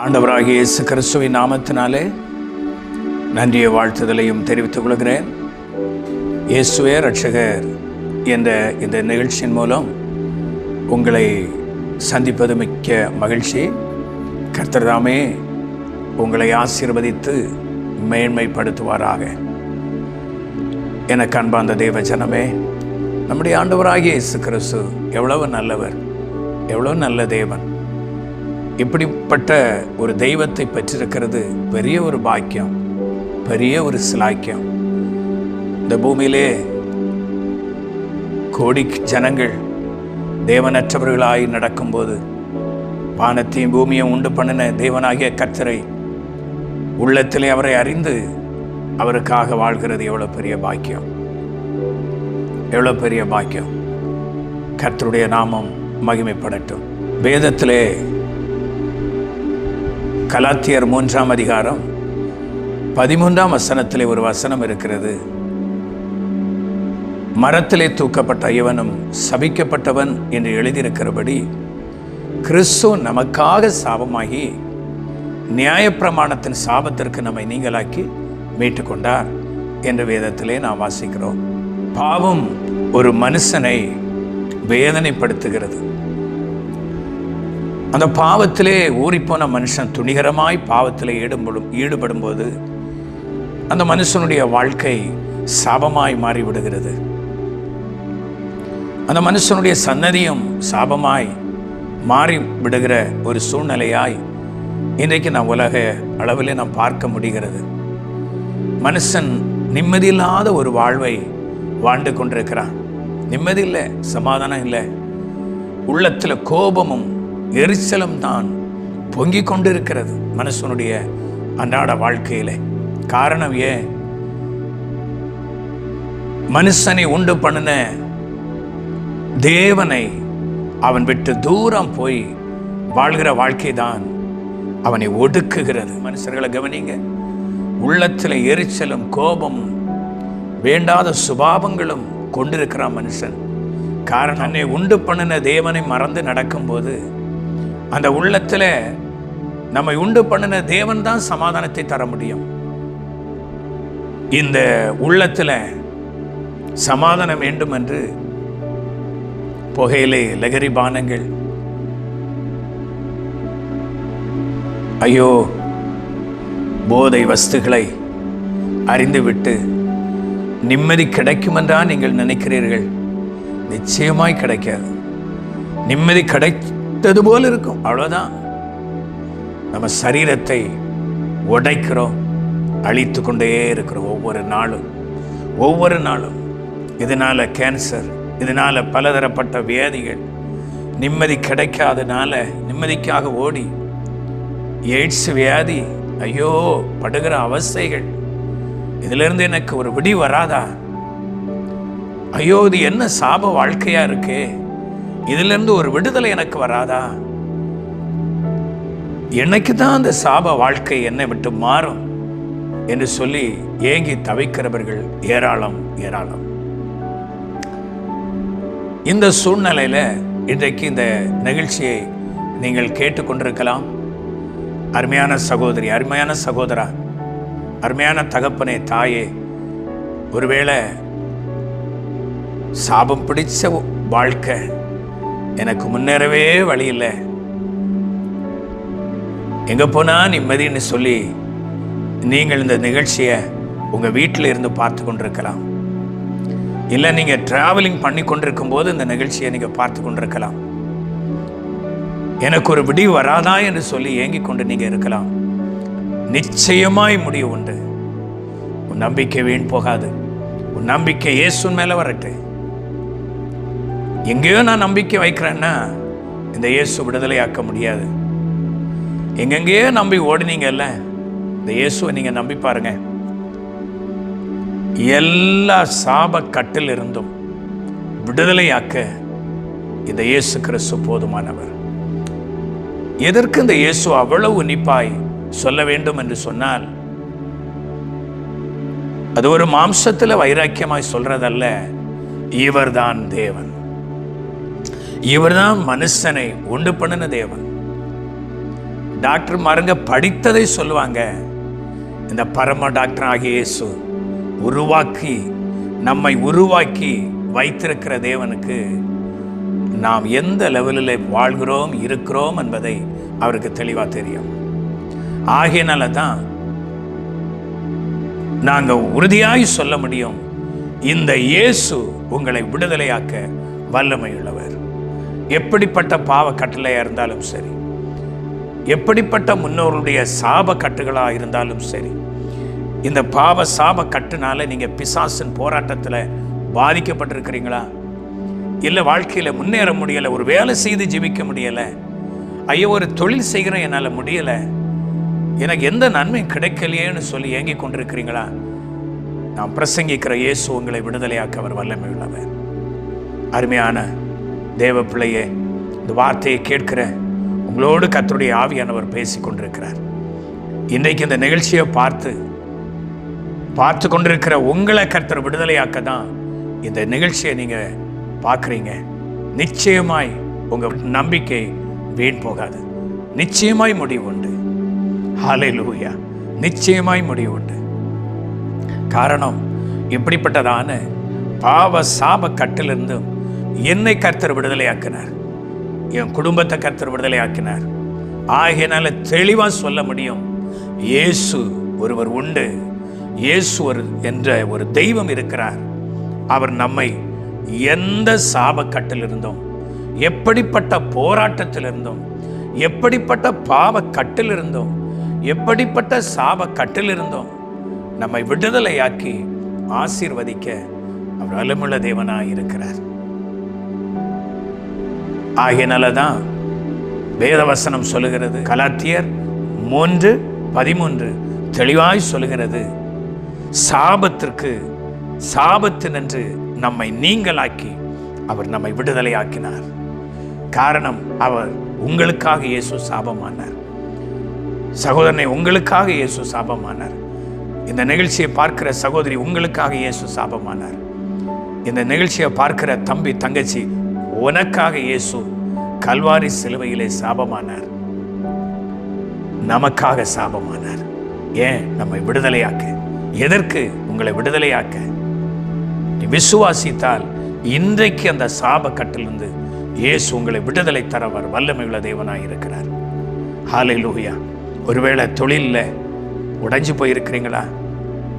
ஆண்டவராகிய இயேசு கிறிஸ்துவின் நாமத்தினாலே நன்றிய வாழ்த்துதலையும் தெரிவித்துக் கொள்கிறேன். இயேசுவே இரட்சகர் என்ற இந்த நிகழ்ச்சியின் மூலம் உங்களை சந்திப்பது மிக்க மகிழ்ச்சி. கர்த்தர் தாமே உங்களை ஆசீர்வதித்து மேன்மைப்படுத்துவாராக. எனக்கு அன்பார்ந்த தேவ ஜனமே, நம்முடைய ஆண்டவராகிய இயேசு கிறிஸ்து எவ்வளவு நல்லவர், எவ்வளவு நல்ல தேவன். இப்படிப்பட்ட ஒரு தெய்வத்தை பெற்றிருக்கிறது பெரிய ஒரு பாக்கியம், பெரிய ஒரு சிலாக்கியம். இந்த பூமியிலே கோடி ஜனங்கள் தேவனற்றவர்களாய் நடக்கும்போது வானத்தையும் பூமியும் உண்டு பண்ணின தேவனாகிய கர்த்தரை உள்ளத்திலே அவரை அறிந்து அவருக்காக வாழ்கிறது எவ்வளவு பெரிய பாக்கியம், எவ்வளவு பெரிய பாக்கியம். கர்த்தருடைய நாமம் மகிமைப்படட்டும். வேதத்திலே கலாத்தியர் 3ஆம் அதிகாரம் 13ஆம் வசனத்திலே ஒரு வசனம் இருக்கிறது. மரத்திலே தூக்கப்பட்ட இவனும் சபிக்கப்பட்டவன் என்று எழுதியிருக்கிறபடி கிறிஸ்து நமக்காக சாபமாகி நியாயப்பிரமாணத்தின் சாபத்திற்கு நம்மை நீங்களாக்கி மீட்டுக்கொண்டார் என்று வேதத்திலே நாம் வாசிக்கிறோம். பாவம் ஒரு மனுஷனை வேதனைப்படுத்துகிறது. அந்த பாவத்திலே ஊறிப்போன மனுஷன் துணிகரமாய் பாவத்திலே ஈடுபடும் போது அந்த மனுஷனுடைய வாழ்க்கை சாபமாய் மாறிவிடுகிறது. அந்த மனுஷனுடைய சன்னதியும் சாபமாய் மாறி விடுகிற ஒரு சூழ்நிலையாய் இன்றைக்கு நாம் உலக அளவிலே நாம் பார்க்க முடிகிறது. மனுஷன் நிம்மதியில்லாத ஒரு வாழ்வை வாழ்ந்து கொண்டிருக்கிறான். நிம்மதி இல்லை, சமாதானம் இல்லை, உள்ளத்தில் கோபமும் எரிச்சலும் தான் பொங்கிக் கொண்டிருக்கிறது மனுஷனுடைய அன்றாட வாழ்க்கையிலே. காரணம் ஏன்? மனுஷனை உண்டு பண்ணின தேவனை அவன் விட்டு தூரம் போய் வாழ்கிற வாழ்க்கை தான் அவனை ஒடுக்குகிறது. மனுஷர்களை கவனிங்க, உள்ளத்தில் எரிச்சலும் கோபமும் வேண்டாத சுபாவங்களும் கொண்டிருக்கிறான் மனுஷன். காரணம், என்னை உண்டு பண்ணின தேவனை மறந்து நடக்கும்போது அந்த உள்ளத்தில் நம்மை உண்டு பண்ணின தேவன் தான் சமாதானத்தை தர முடியும். இந்த உள்ளத்தில் சமாதானம் வேண்டும் என்று புகையிலை, லகரி பானங்கள், ஐயோ போதை வஸ்துக்களை அறிந்துவிட்டு நிம்மதி கிடைக்கும் என்றா நீங்கள் நினைக்கிறீர்கள்? நிச்சயமாய் கிடைக்காது. நிம்மதி கிடைத்தது போல் இருக்கும், அவ்வளோதான். நம்ம சரீரத்தை உடைக்கிறோம், அழித்து கொண்டே இருக்கிறோம் ஒவ்வொரு நாளும். இதனால கேன்சர், இதனால பலதரப்பட்ட வியாதிகள், நிம்மதி கிடைக்காதனால நிம்மதிக்காக ஓடி எய்ட்ஸ் வியாதி, ஐயோ படுகிற அவஸ்தைகள், இதிலிருந்து எனக்கு ஒரு விடி வராதா? ஐயோ இது என்ன சாப வாழ்க்கையா இருக்கு, இதிலிருந்து ஒரு விடுதலை எனக்கு வராதா? என்னைக்கு தான் அந்த சாப வாழ்க்கை என்னை விட்டு மாறும் என்று சொல்லி ஏங்கி தவிக்கிறவர்கள் ஏராளம். இந்த சூழ்நிலையில இன்றைக்கு இந்த நிகழ்ச்சியை நீங்கள் கேட்டுக்கொண்டிருக்கலாம். அருமையான சகோதரி, அருமையான சகோதரா, அருமையான தகப்பனே, தாயே, ஒருவேளை சாபம் பிடிச்ச வாழ்க்கை, எனக்கு முன்னேறவே வழி இல்லை, எங்க போனா நிம்மதின்னு சொல்லி நீங்கள் இந்த நிகழ்ச்சியை உங்க வீட்டில் இருந்து பார்த்து கொண்டிருக்கலாம். இல்லை நீங்க டிராவலிங் பண்ணி கொண்டிருக்கும் போது இந்த நிகழ்ச்சியை நீங்க பார்த்து கொண்டிருக்கலாம். எனக்கு ஒரு விடி வராதா என்று சொல்லி ஏங்கிக் கொண்டு நீங்க இருக்கலாம். நிச்சயமாய் முடிவு உண்டு. உன் நம்பிக்கை வீண் போகாது. உன் நம்பிக்கை இயேசு மேல வரட்டு. எங்கேயோ நான் நம்பிக்கை வைக்கிறேன்னா இந்த இயேசு விடுதலையாக்க முடியாது. எங்கெங்கேயோ நம்பி ஓடினீங்கல்ல, இந்த இயேசுவை நீங்க நம்பி பாருங்க. எல்லா சாப கட்டில் இருந்தும் விடுதலையாக்க இந்த இயேசு கிறிஸ்து போதுமானவர். எதற்கு இந்த இயேசு அவ்வளவு உன்னிப்பாய் சொல்ல வேண்டும் என்று சொன்னால், அது ஒரு மாம்சத்தில் வைராக்கியமாய் சொல்றதல்ல. இவர்தான் தேவன், இவர்தான் மனுஷனை உண்டு பண்ணின தேவன். டாக்டர் மாருங்க படித்ததை சொல்லுவாங்க. இந்த பரம டாக்டர் ஆகிய இயேசு நம்மை உருவாக்கி வைத்திருக்கிற தேவனுக்கு நாம் எந்த லெவலில் வாழ்கிறோம் இருக்கிறோம் என்பதை அவருக்கு தெளிவா தெரியும். ஆகையினால தான் நாங்க உறுதியாய் சொல்ல முடியும், இந்த இயேசு உங்களை விடுதலையாக்க வல்லமையுள்ளவர். எப்படிப்பட்ட பாவ கட்டளையா இருந்தாலும் சரி, எப்படிப்பட்ட முன்னோருடைய சாப கட்டுகளா இருந்தாலும் சரி, இந்த பாவ சாப கட்டுனால நீங்க பிசாசின் போராட்டத்தில் பாதிக்கப்பட்டிருக்கிறீங்களா? இல்லை வாழ்க்கையில் முன்னேற முடியலை, ஒரு வேலை செய்து ஜீவிக்க முடியலை, ஐயோ ஒரு தொழில் செய்கிறேன் என்னால் முடியலை, எனக்கு எந்த நன்மையும் கிடைக்கலையேன்னு சொல்லி ஏங்கி கொண்டிருக்கிறீங்களா? நாம் பிரசங்கிக்கிற இயேசு உங்களை விடுதலையாக்க அவர் வல்லமை உள்ளவர். அருமையான தேவ பிள்ளையே, இந்த வார்த்தையை கேட்கிற உங்களோடு கர்த்தருடைய ஆவியானவர் பேசி கொண்டிருக்கிறார். இன்றைக்கு இந்த நிகழ்ச்சியை பார்த்து கொண்டிருக்கிற உங்களை கர்த்தர் விடுதலையாக்க தான் இந்த நிகழ்ச்சியை நீங்க பார்க்குறீங்க. நிச்சயமாய் உங்க நம்பிக்கை வீண் போகாது. நிச்சயமாய் முடிவு உண்டு. ஹல்லேலூயா. நிச்சயமாய் முடிவு உண்டு. காரணம், இப்படிப்பட்டதான பாவ சாப கட்டிலிருந்தும் என்னை கர்த்தர் விடுதலையாக்கினார், என் குடும்பத்தை கர்த்தர் விடுதலையாக்கினார். ஆகையினால தெளிவா சொல்ல முடியும், இயேசு ஒருவர் உண்டு, இயேசு என்ற ஒரு தெய்வம் இருக்கிறார். அவர் நம்மை எந்த சாப கட்டிலிருந்தும், எப்படிப்பட்ட போராட்டத்திலிருந்தும், எப்படிப்பட்ட பாவ கட்டிலிருந்தும், எப்படிப்பட்ட சாப கட்டிலிருந்தும் நம்மை விடுதலையாக்கி ஆசீர்வதிக்க அவர் வல்லமையுள்ள தேவனாய் இருக்கிறார். ஆகையினாலதான் வேதவசனம் சொல்லுகிறது, கலாத்தியர் 3:13 தெளிவாய் சொல்லுகிறது, சாபத்தினின்று நம்மை நீங்களாக்கி அவர் நம்மை விடுதலையாக்கினார். காரணம், அவர் உங்களுக்காக இயேசு சாபமானார். சகோதரனை, உங்களுக்காக இயேசு சாபமானார். இந்த நிகழ்ச்சியை பார்க்கிற சகோதரி, உங்களுக்காக இயேசு சாபமானார். இந்த நிகழ்ச்சியை பார்க்கிற தம்பி தங்கச்சி, உனக்காக இயேசு கல்வாரி சிலுவையிலே சாபமானார். நமக்காக சாபமானார். ஏன்? நம்மை விடுதலையாக்க. எதற்கு? உங்களை விடுதலையாக்க. விசுவாசித்தால் இன்றைக்கு அந்த சாப கட்டிலிருந்து இயேசு உங்களை விடுதலை தரவர் வல்லமையுள்ள தேவனாய் இருக்கிறார். ஹல்லேலூயா. ஒருவேளை தொழிலில் உடைஞ்சு போயிருக்கிறீங்களா?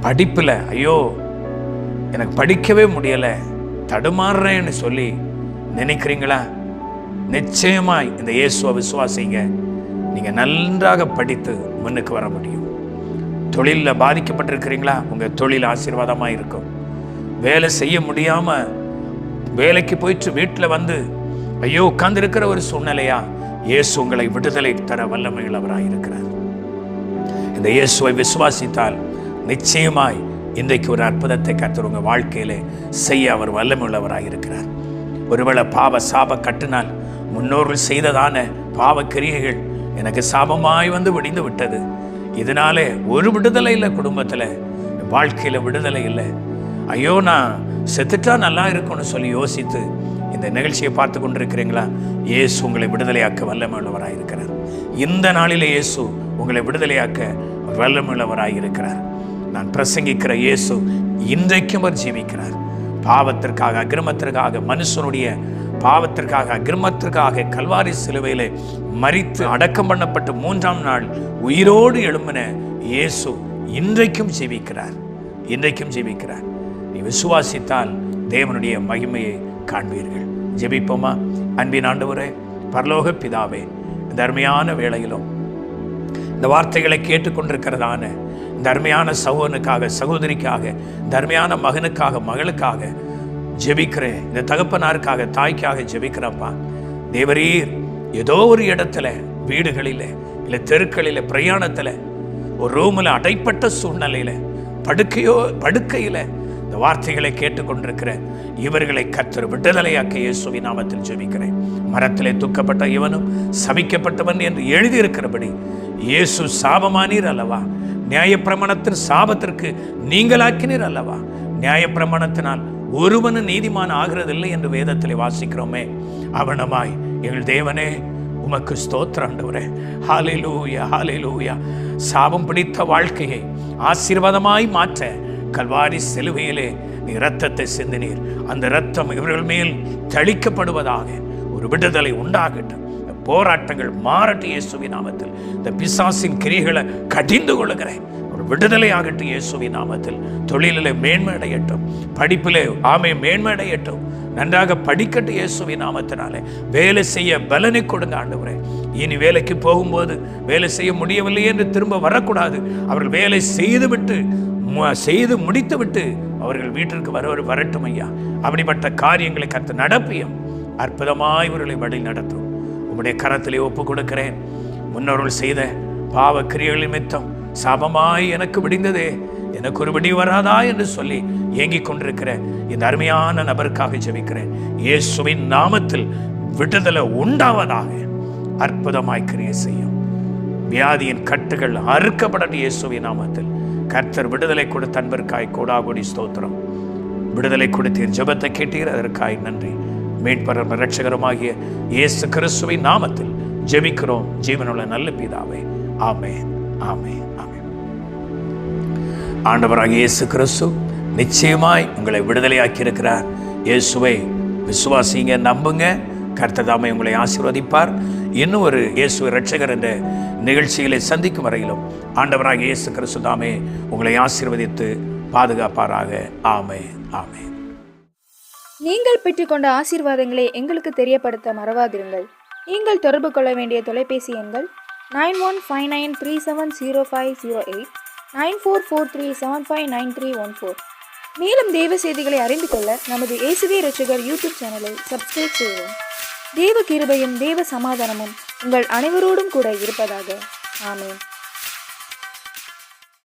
படிப்பில் ஐயோ எனக்கு படிக்கவே முடியலை, தடுமாறுறேன்னு சொல்லி நினைக்கிறீங்களா? நிச்சயமாய் இந்த இயேசுவை விசுவாசிங்க, நீங்க நன்றாக படித்து முன்னுக்கு வர முடியும். தொழிலில் பாதிக்கப்பட்டிருக்கிறீங்களா? உங்க தொழில் ஆசீர்வாதமாக இருக்கும். வேலை செய்ய முடியாம வேலைக்கு போயிட்டு வீட்டில் வந்து ஐயோ உட்கார்ந்திருக்கிற ஒரு சூழ்நிலையா? இயேசு உங்களை விடுதலை தர வல்லமையுள்ளவராய் இருக்கிறார். இந்த இயேசுவை விசுவாசித்தால் நிச்சயமாய் இன்றைக்கு ஒரு அற்புதத்தை கர்த்தர் உங்க வாழ்க்கையிலே செய்ய அவர் வல்லமையுள்ளவராய் இருக்கிறார். ஒருவேளை பாவ சாப கட்டினால் முன்னோர்கள் செய்ததான பாவ கிரியைகள் எனக்கு சாபமாய் வந்து விடிந்து விட்டது, இதனாலே ஒரு விடுதலை இல்லை, குடும்பத்தில் வாழ்க்கையில் விடுதலை இல்லை, ஐயோ நான் செத்துட்டா நல்லா இருக்கும்னு சொல்லி யோசித்து இந்த நிகழ்ச்சியை பார்த்து கொண்டிருக்கிறீங்களா? இயேசு உங்களை விடுதலையாக்க வல்லமையுள்ளவராய் இருக்கிறார். இந்த நாளிலே இயேசு உங்களை விடுதலையாக்க வல்லமையுள்ளவராய் இருக்கிறார். நான் பிரசங்கிக்கிற இயேசு இன்றைக்கும் அவர் ஜீவிக்கிறார். பாவத்திற்காக, அக்கிரமத்திற்காக, மனுஷனுடைய பாவத்திற்காக, அக்கிரமத்திற்காக கல்வாரி சிலுவையிலே மரித்து அடக்கம் பண்ணப்பட்டு 3ஆம் நாள் உயிரோடு எழும்பின இயேசு இன்றைக்கும் ஜீவிக்கிறார். இன்றைக்கும் ஜீவிக்கிறார். நீ விசுவாசித்தால் தேவனுடைய மகிமையை காண்பீர்கள். ஜெபிப்போமா? அன்பின் ஆண்டவரே, பரலோக பிதாவே, இந்த அருமையான வேளையிலும் இந்த வார்த்தைகளை கேட்டுக்கொண்டிருக்கிறதான இந்த அருமையான சகோதரனுக்காக, சகோதரிக்காக, இந்த அருமையான மகனுக்காக, மகளுக்காக ஜெபிக்கிறேன். இந்த தகப்பனாருக்காக, தாய்க்காக ஜெபிக்கிறப்பா. தேவரீர் ஏதோ ஒரு இடத்துல, வீடுகளில் இல்லை தெருக்களில், பிரயாணத்தில், ஒரு ரூமில் அடைப்பட்ட சூழ்நிலையில், படுக்கையில் இந்த வார்த்தைகளை கேட்டுக்கொண்டிருக்கிற இவர்களை கர்த்தர் விடுதலையாக்க இயேசுவின் நாமத்தில் ஜெபிக்கிறேன். மரத்திலே தூக்கப்பட்ட இவனும் சபிக்கப்பட்டவன் என்று எழுதியிருக்கிறபடி இயேசு சாபமானீர் அல்லவா? நியாயப்பிரமாணத்தின் சாபத்திற்கு நீங்களாக்கினீர் அல்லவா? நியாயப்பிரமாணத்தினால் ஒருவனும் நீதிமான் ஆகிறதில்லை என்று வேதத்திலே வாசிக்கிறோமே. அவனமாய் எங்கள் தேவனே, உமக்கு ஸ்தோத்திரம் ஆண்டவரே. ஹல்லேலூயா, ஹல்லேலூயா. சாபம் பிடித்த வாழ்க்கையை ஆசீர்வாதமாய் மாற்ற கல்வாரி சிலுவையிலே நீ இரத்தத்தை சிந்தினீர். அந்த இரத்தம் இவர்கள் மேல் தெளிக்கப்படுவதாக ஒரு விடுதலை உண்டாகட்டும். போராட்டங்கள் மாறட்டும் இயேசுவின் நாமத்தில். இந்த பிசாசின் கிரிகளை கடிந்து கொள்ளுகிறேன். ஒரு விடுதலை ஆகட்டும் இயேசுவின் நாமத்தில். தொழிலிலே மேன்மை அடையட்டும், படிப்பிலே மேன்மை அடையட்டும், நன்றாக படிக்கட்டும் இயேசுவின் நாமத்தினாலே. வேலை செய்ய பலனை கொடுங்க ஆண்டவரே. இனி வேலைக்கு போகும்போது வேலை செய்ய முடியவில்லை என்று திரும்ப வரக்கூடாது. அவர்கள் வேலை செய்து முடித்து விட்டு அவர்கள் வீட்டிற்கு வரட்டும் ஐயா. அப்படிப்பட்ட காரியங்களை கர்த்தர் நடப்பியும் அற்புதமாய் இவர்களை வழி நடத்தும். உம்முடைய கரத்திலே ஒப்பு கொடுக்கிறேன். முன்னோர்கள் செய்த பாவ கிரியைகள் நிமித்தம் சாபமாய் எனக்கு விடிந்ததே, எனக்கு ஒரு விடி வராதா என்று சொல்லி ஏங்கிக் கொண்டிருக்கிற இந்த அருமையான நபருக்காக ஜெபிக்கிறேன். இயேசுவின் நாமத்தில் விடுதலை உண்டாவதாக. அற்புதமாய் கிரியை செய்யும். வியாதியின் கட்டுகள் அறுக்கப்படட்டும் இயேசுவின் நாமத்தில். கர்த்தர் விடுதலை கொடுத்த அன்பிற்காய் கோடாகோடி ஸ்தோத்திரம். விடுதலை கொடுத்தீர், ஜெபத்தை கேட்டீர், அதற்காய் நன்றி. மீட்பரும் இரட்சகருமாகிய இயேசு கிறிஸ்துவின் நாமத்தில் ஜெபிக்கிறோம் ஜீவனுள்ள நல்ல பிதாவே. ஆமென், ஆமென், ஆமென். ஆண்டவராகிய இயேசு கிறிஸ்து நிச்சயமாய் உங்களை விடுதலையாக்கி இருக்கிறார். இயேசுவை விசுவாசிங்க, நம்புங்க. கர்த்தர் தாமே உங்களை ஆசீர்வதிப்பார். இன்னும் ஒரு இயேசு இரட்சகர் என்ற நிகழ்ச்சிகளை சந்திக்கும் வரையிலும் ஆண்டவராகிய இயேசு கிறிஸ்து தாமே உங்களை ஆசீர்வதித்து பாதுகாப்பாராக. ஆமென், ஆமென். நீங்கள் பெற்றுக்கொண்ட ஆசீர்வாதங்களை எங்களுக்கு தெரியப்படுத்த மறவாதிருங்கள். நீங்கள் தொடர்பு கொள்ள வேண்டிய தொலைபேசி எண்கள் 9159370508, 9443759314. மேலும் தேவ செய்திகளை அறிந்து கொள்ள நமது இயேசுவே இரட்சகர் யூடியூப் சேனலை சப்ஸ்கிரைப் செய்வோம். தேவ கிருபையும் தேவ சமாதானமும் உங்கள் அனைவரோடும் கூட இருப்பதாக. ஆமென்.